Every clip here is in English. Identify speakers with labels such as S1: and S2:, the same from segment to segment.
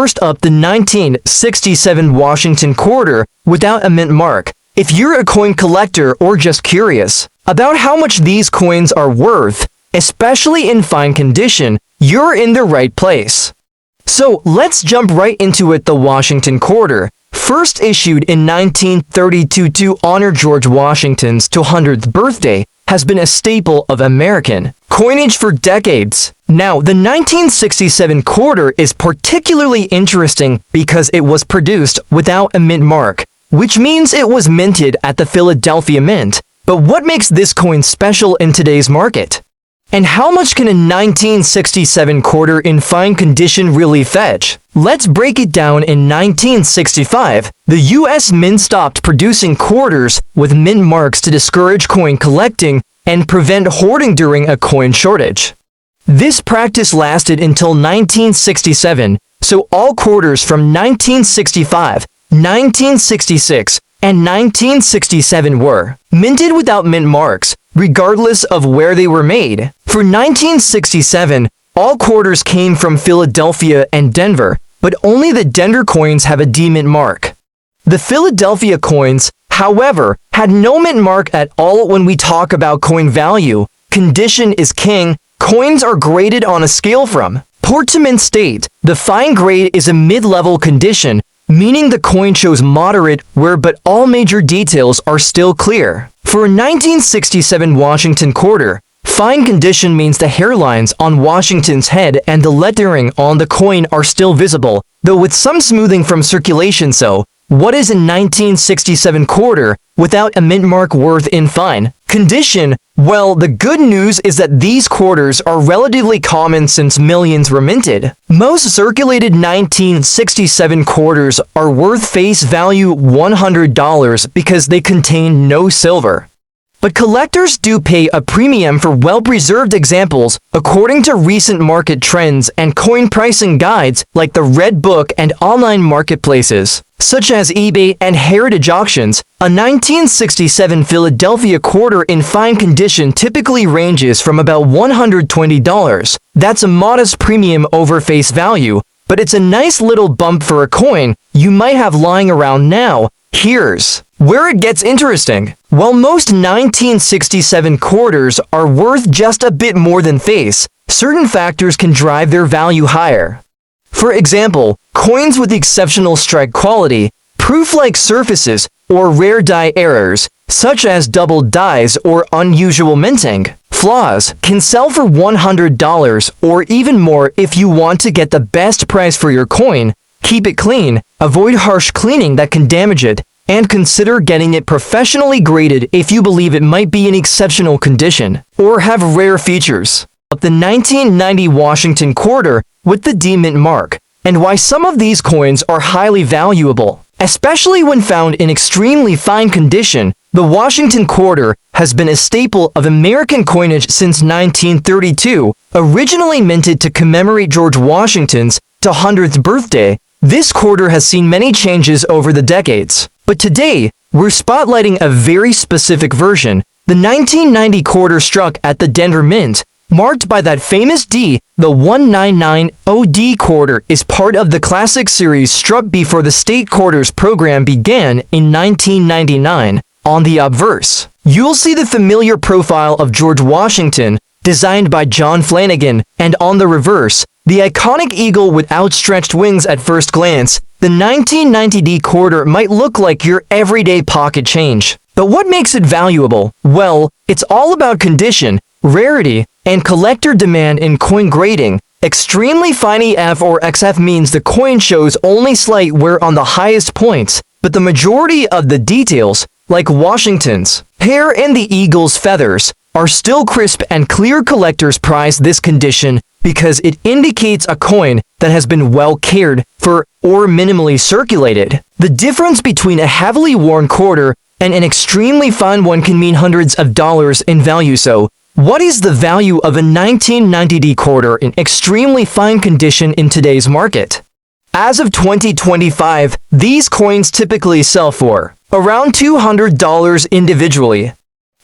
S1: First up, the 1967 Washington quarter without a mint mark. If you're a coin collector or just curious about how much these coins are worth, especially in fine condition, you're in the right place. So let's jump right into it. The Washington quarter, first issued in 1932 to honor George Washington's 200th birthday, has been a staple of American coinage for decades. Now, the 1967 quarter is particularly interesting because it was produced without a mint mark, which means it was minted at the Philadelphia Mint. But what makes this coin special in today's market? And how much can a 1967 quarter in fine condition really fetch? Let's break it down. In 1965, the U.S. Mint stopped producing quarters with mint marks to discourage coin collecting and prevent hoarding during a coin shortage. This practice lasted until 1967, so all quarters from 1965, 1966, and 1967 were minted without mint marks, regardless of where they were made. For 1967, all quarters came from Philadelphia and Denver, but only the Denver coins have a D-mint mark. The Philadelphia coins, however, had no mint mark at all. When we talk about coin value, condition is king. Coins are graded on a scale from poor to mint state. The fine grade is a mid-level condition, meaning the coin shows moderate wear but all major details are still clear. For a 1967 Washington quarter, fine condition means the hairlines on Washington's head and the lettering on the coin are still visible, though with some smoothing from circulation. So, what is a 1967 quarter without a mint mark worth in fine condition? Well, the good news is that these quarters are relatively common since millions were minted. Most circulated 1967 quarters are worth face value $100 because they contain no silver. But collectors do pay a premium for well-preserved examples according to recent market trends and coin pricing guides like the Red Book and online marketplaces, such as eBay and Heritage Auctions. A 1967 Philadelphia quarter in fine condition typically ranges from about $120. That's a modest premium over face value, but it's a nice little bump for a coin you might have lying around now. Here's where it gets interesting. While most 1967 quarters are worth just a bit more than face, certain factors can drive their value higher. For example, coins with exceptional strike quality, proof-like surfaces, or rare die errors, such as double dies or unusual minting flaws, can sell for $100 or even more. If you want to get the best price for your coin, keep it clean, avoid harsh cleaning that can damage it, and consider getting it professionally graded if you believe it might be in exceptional condition or have rare features. The 1990 Washington quarter with the D-mint mark, and why some of these coins are highly valuable, especially when found in extremely fine condition. The Washington quarter has been a staple of American coinage since 1932, originally minted to commemorate George Washington's 200th birthday. This quarter has seen many changes over the decades, but today, we're spotlighting a very specific version, the 1990 quarter struck at the Denver Mint, marked by that famous D. The 1990 quarter is part of the classic series struck before the state quarters program began in 1999. On the obverse, you'll see the familiar profile of George Washington, designed by John Flanagan, and on the reverse, the iconic eagle with outstretched wings. At first glance, the 1990 quarter might look like your everyday pocket change. But what makes it valuable? Well, it's all about condition, rarity, and collector demand in coin grading. Extremely fine EF or XF means the coin shows only slight wear on the highest points, but the majority of the details, like Washington's hair and the eagle's feathers, are still crisp and clear. Collectors prize this condition because it indicates a coin that has been well cared for or minimally circulated. The difference between a heavily worn quarter and an extremely fine one can mean hundreds of dollars in value. So, what is the value of a 1990 quarter in extremely fine condition in today's market? As of 2025, these coins typically sell for around $200 individually.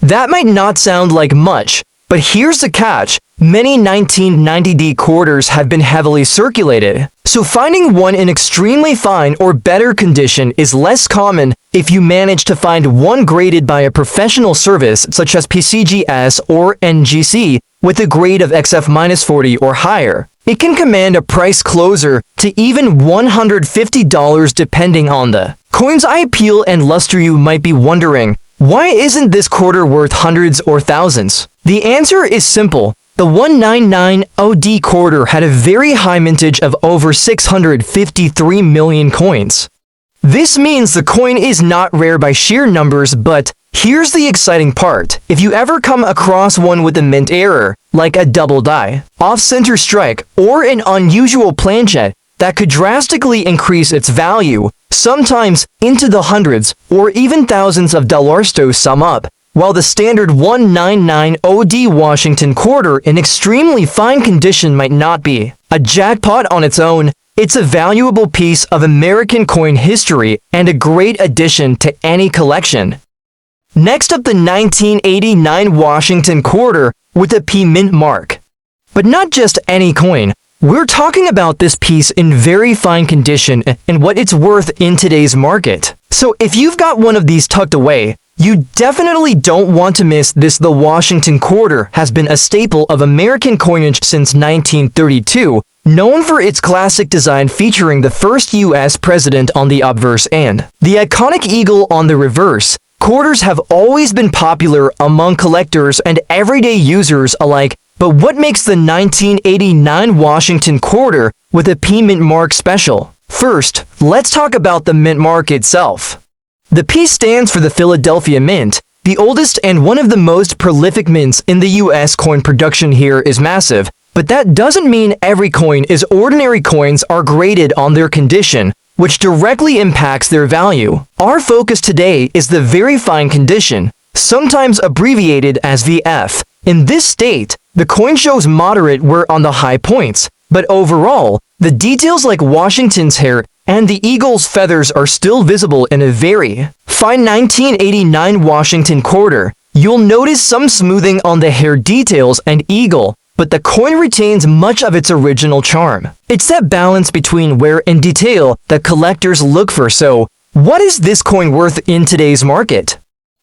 S1: That might not sound like much, But here's the catch. Many 1990D quarters have been heavily circulated, so finding one in extremely fine or better condition is less common if you manage to find one graded by a professional service such as PCGS or NGC with a grade of XF-40 or higher. It can command a price closer to even $150 depending on the coin's appeal and luster. You might be wondering, why isn't this quarter worth hundreds or thousands? The answer is simple. The 1990D quarter had a very high mintage of over 653 million coins. This means the coin is not rare by sheer numbers, but here's the exciting part. If you ever come across one with a mint error, like a double die, off-center strike, or an unusual planchet, that could drastically increase its value, sometimes into the hundreds or even thousands of dollars to sum up. While the standard 1990D Washington quarter in extremely fine condition might not be a jackpot on its own, it's a valuable piece of American coin history and a great addition to any collection. Next up, the 1989 Washington quarter with a P mint mark. But not just any coin. We're talking about this piece in very fine condition and what it's worth in today's market. So if you've got one of these tucked away, you definitely don't want to miss this. The Washington quarter has been a staple of American coinage since 1932, known for its classic design featuring the first U.S. president on the obverse and the iconic eagle on the reverse. Quarters have always been popular among collectors and everyday users alike, but what makes the 1989 Washington quarter with a P mint mark special? First, let's talk about the mint mark itself. The P stands for the Philadelphia Mint. The oldest and one of the most prolific mints in the U.S. coin production here is massive, but that doesn't mean every coin is. Ordinary coins are graded on their condition, which directly impacts their value. Our focus today is the very fine condition, sometimes abbreviated as VF. In this state, the coin shows moderate wear on the high points, but overall, the details like Washington's hair and the eagle's feathers are still visible in a very fine 1989 Washington quarter. You'll notice some smoothing on the hair details and eagle, but the coin retains much of its original charm. It's that balance between wear and detail that collectors look for. So, what is this coin worth in today's market?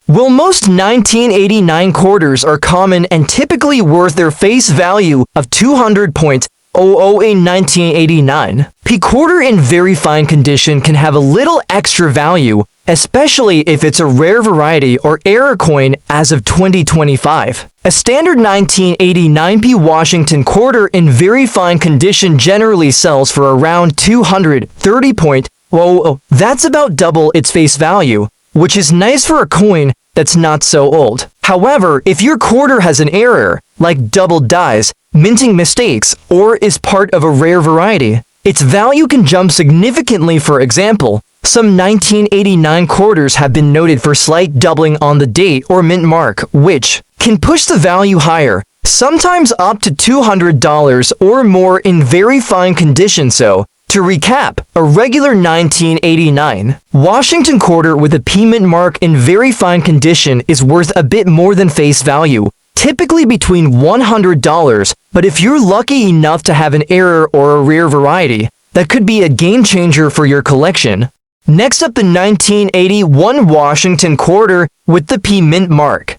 S1: Well, most 1989 quarters are common and typically worth their face value of $200.00 in 1989. P quarter in very fine condition can have a little extra value, especially if it's a rare variety or error coin as of 2025. A standard 1989 P Washington quarter in very fine condition generally sells for around $230.00. That's about double its face value, which is nice for a coin that's not so old. However, if your quarter has an error, like double dies, minting mistakes, or is part of a rare variety, its value can jump significantly. For example, some 1989 quarters have been noted for slight doubling on the date or mint mark, which can push the value higher, sometimes up to $200 or more in very fine condition. So, to recap, a regular 1989 Washington quarter with a P mint mark in very fine condition is worth a bit more than face value, typically between $100, but if you're lucky enough to have an error or a rare variety, that could be a game changer for your collection. Next up, the 1981 Washington quarter with the P mint mark.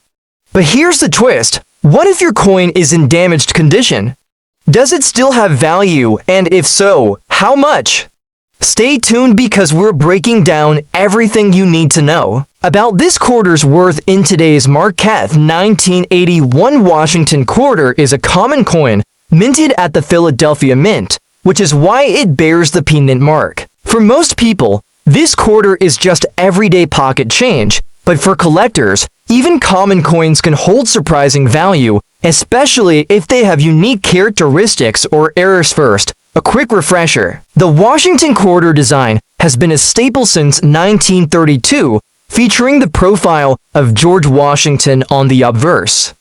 S1: But here's the twist. What if your coin is in damaged condition? Does it still have value, and if so, how much? Stay tuned because we're breaking down everything you need to know about this quarter's worth in today's market. 1981 Washington quarter is a common coin minted at the Philadelphia Mint, which is why it bears the P mint mark. For most people, this quarter is just everyday pocket change, but for collectors, even common coins can hold surprising value, especially if they have unique characteristics or errors. First, a quick refresher. The Washington quarter design has been a staple since 1932, featuring the profile of George Washington on the obverse.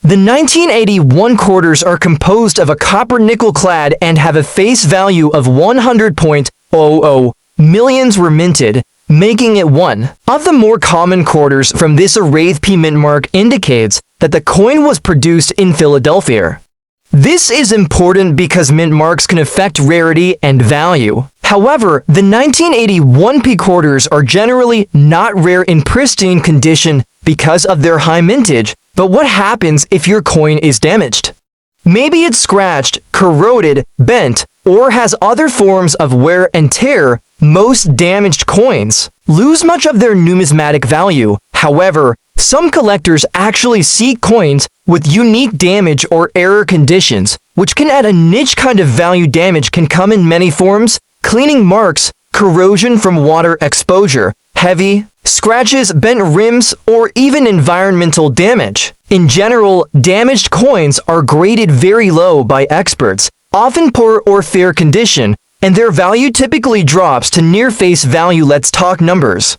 S1: The 1981 quarters are composed of a copper nickel clad and have a face value of $100.00. Millions were minted, making it one of the more common quarters. From this Wraith P mint mark indicates that the coin was produced in Philadelphia. This is important because mint marks can affect rarity and value. However, the 1981 P quarters are generally not rare in pristine condition because of their high mintage. But what happens if your coin is damaged? Maybe it's scratched, corroded, bent, or has other forms of wear and tear. Most damaged coins lose much of their numismatic value. However, some collectors actually seek coins with unique damage or error conditions, which can add a niche kind of value. Damage can come in many forms: cleaning marks, corrosion from water exposure, heavy scratches, bent rims, or even environmental damage. In general, damaged coins are graded very low by experts, often poor or fair condition, and their value typically drops to near face value. Let's talk numbers.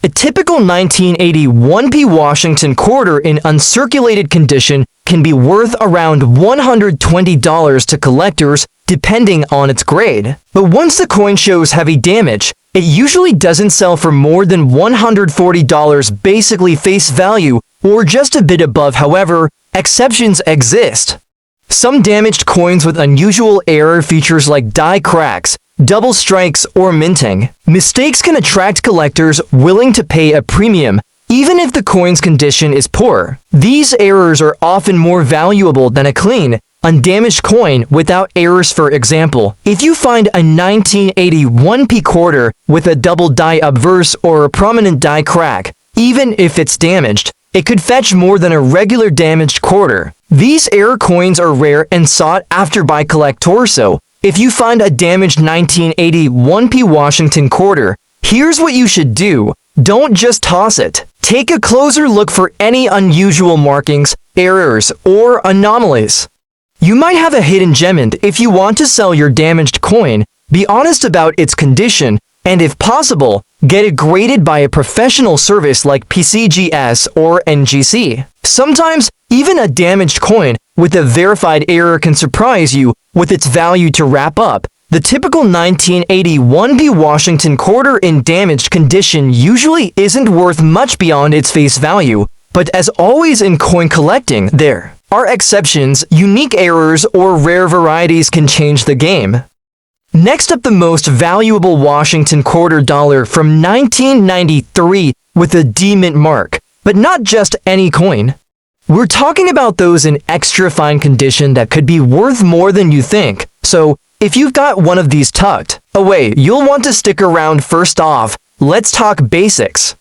S1: A typical 1981 P Washington quarter in uncirculated condition can be worth around $120 to collectors, depending on its grade. But once the coin shows heavy damage, it usually doesn't sell for more than $140, basically face value, or just a bit above. However, exceptions exist. Some damaged coins with unusual error features like die cracks, double strikes, or minting mistakes can attract collectors willing to pay a premium, even if the coin's condition is poor. These errors are often more valuable than a clean, undamaged coin without errors. For example, if you find a 1981 P quarter with a double die obverse or a prominent die crack, even if it's damaged, it could fetch more than a regular damaged quarter. These error coins are rare and sought after by collectors. So, if you find a damaged 1981 P Washington quarter, here's what you should do. Don't just toss it. Take a closer look for any unusual markings, errors, or anomalies. You might have a hidden gem, and if you want to sell your damaged coin, be honest about its condition, and if possible, get it graded by a professional service like PCGS or NGC. Sometimes, even a damaged coin with a verified error can surprise you with its value. To wrap up, the typical 1981 P Washington quarter in damaged condition usually isn't worth much beyond its face value, but as always in coin collecting, there are exceptions. Unique errors or rare varieties can change the game. Next up, the most valuable Washington quarter dollar from 1993 with a D mint mark, but not just any coin. We're talking about those in extra fine condition that could be worth more than you think. So, if you've got one of these tucked away, you'll want to stick around. First off, let's talk basics.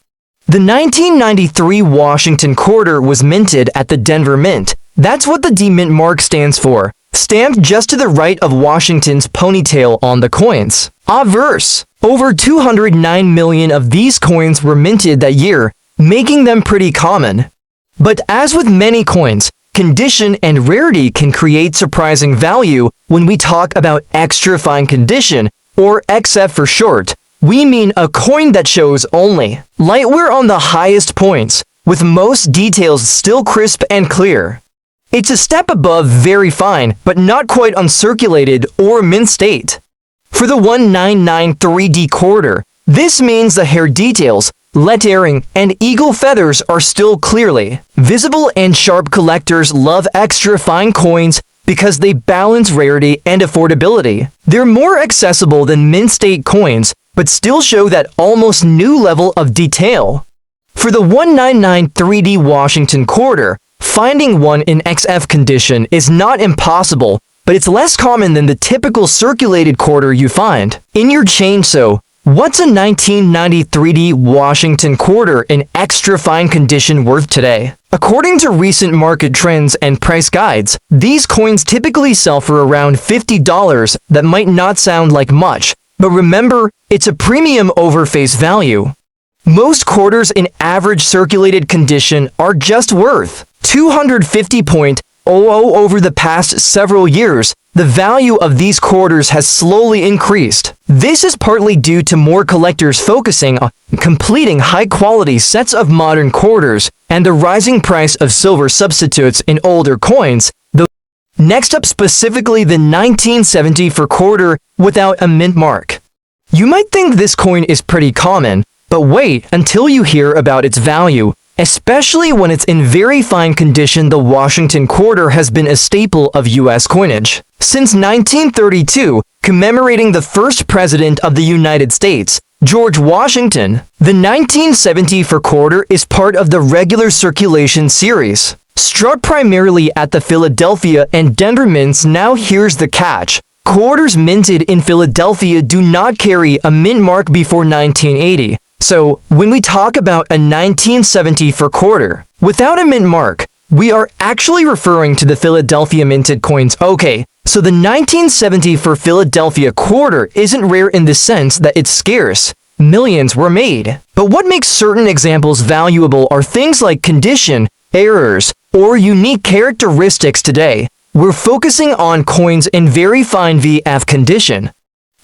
S1: The 1993 Washington quarter was minted at the Denver Mint. That's what the D mint mark stands for, stamped just to the right of Washington's ponytail on the coins. Obverse, over 209 million of these coins were minted that year, making them pretty common. But as with many coins, condition and rarity can create surprising value. When we talk about extra fine condition, or XF for short, we mean a coin that shows only light wear on the highest points, with most details still crisp and clear. It's a step above very fine, but not quite uncirculated or mint state. For the 1993D quarter, this means the hair details, lettering, and eagle feathers are still clearly visible, and sharp collectors love extra fine coins because they balance rarity and affordability. They're more accessible than mint state coins, but still show that almost new level of detail. For the 1993D Washington quarter, finding one in XF condition is not impossible, but it's less common than the typical circulated quarter you find in your chain. So, what's a 1993D Washington quarter in extra fine condition worth today? According to recent market trends and price guides, these coins typically sell for around $50. That might not sound like much, but remember, it's a premium over face value. Most quarters in average circulated condition are just worth $250.00 over the past several years. The value of these quarters has slowly increased. This is partly due to more collectors focusing on completing high-quality sets of modern quarters and the rising price of silver substitutes in older coins. Next up, specifically the 1970 for quarter without a mint mark. You might think this coin is pretty common, But wait until you hear about its value, especially when it's in very fine condition. The Washington quarter has been a staple of U.S. coinage since 1932, commemorating the first president of the United States, George Washington. The 1974 quarter is part of the regular circulation series, struck primarily at the Philadelphia and Denver mints. Now here's the catch. Quarters minted in Philadelphia do not carry a mint mark before 1980. So, when we talk about a 1974 quarter without a mint mark, we are actually referring to the Philadelphia minted coins. Okay, so the 1974 Philadelphia quarter isn't rare in the sense that it's scarce. Millions were made. But what makes certain examples valuable are things like condition, errors, or unique characteristics. Today, we're focusing on coins in very fine VF condition.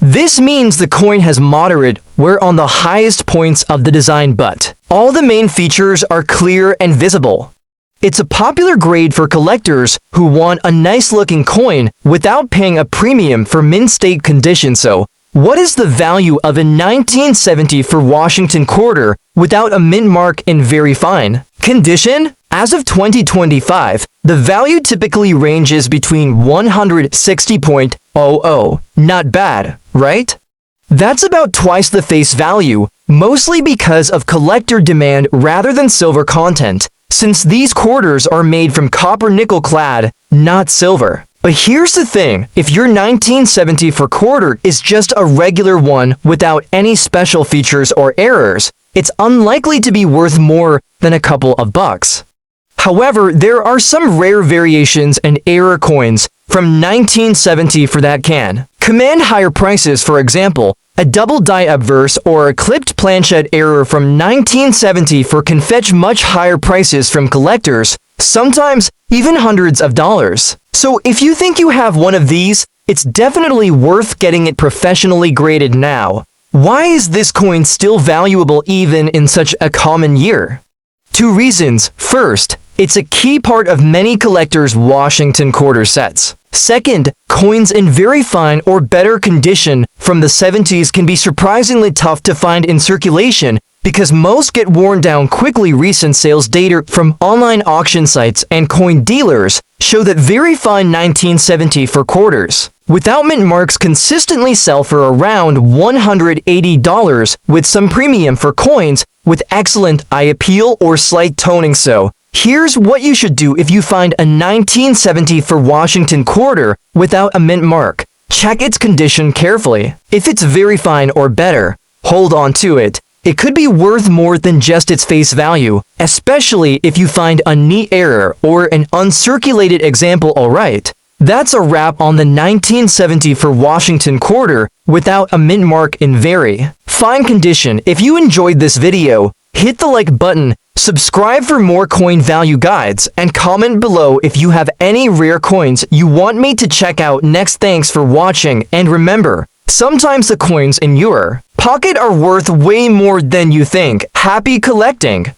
S1: This means the coin has moderate wear on the highest points of the design, but all the main features are clear and visible. It's a popular grade for collectors who want a nice-looking coin without paying a premium for mint state condition. So, what is the value of a 1970 for Washington quarter without a mint mark in very fine condition? As of 2025, the value typically ranges between $160.00. Not bad, right? That's about twice the face value, mostly because of collector demand rather than silver content, since these quarters are made from copper nickel clad, not silver. But here's the thing, if your 1970 for quarter is just a regular one without any special features or errors, it's unlikely to be worth more than a couple of bucks. However, there are some rare variations and error coins from 1970 for that can command higher prices. For example, a double die obverse or a clipped planchette error from 1970 for can fetch much higher prices from collectors, sometimes even hundreds of dollars. So if you think you have one of these, it's definitely worth getting it professionally graded now. Why is this coin still valuable even in such a common year? 2 reasons. First, it's a key part of many collectors' Washington quarter sets. Second, coins in very fine or better condition from the 70s can be surprisingly tough to find in circulation because most get worn down quickly. Recent sales data from online auction sites and coin dealers show that very fine 1970 for quarters without mint marks consistently sell for around $180, with some premium for coins with excellent eye appeal or slight toning. So, here's what you should do if you find a 1970 for Washington quarter without a mint mark. Check its condition carefully. If it's very fine or better, hold on to it. It could be worth more than just its face value, especially if you find a neat error or an uncirculated example. Alright, that's a wrap on the 1970 for Washington quarter without a mint mark in very fine condition. If you enjoyed this video, hit the like button, subscribe for more coin value guides, and comment below if you have any rare coins you want me to check out next. Thanks for watching, and remember, sometimes the coins in your pocket are worth way more than you think. Happy collecting!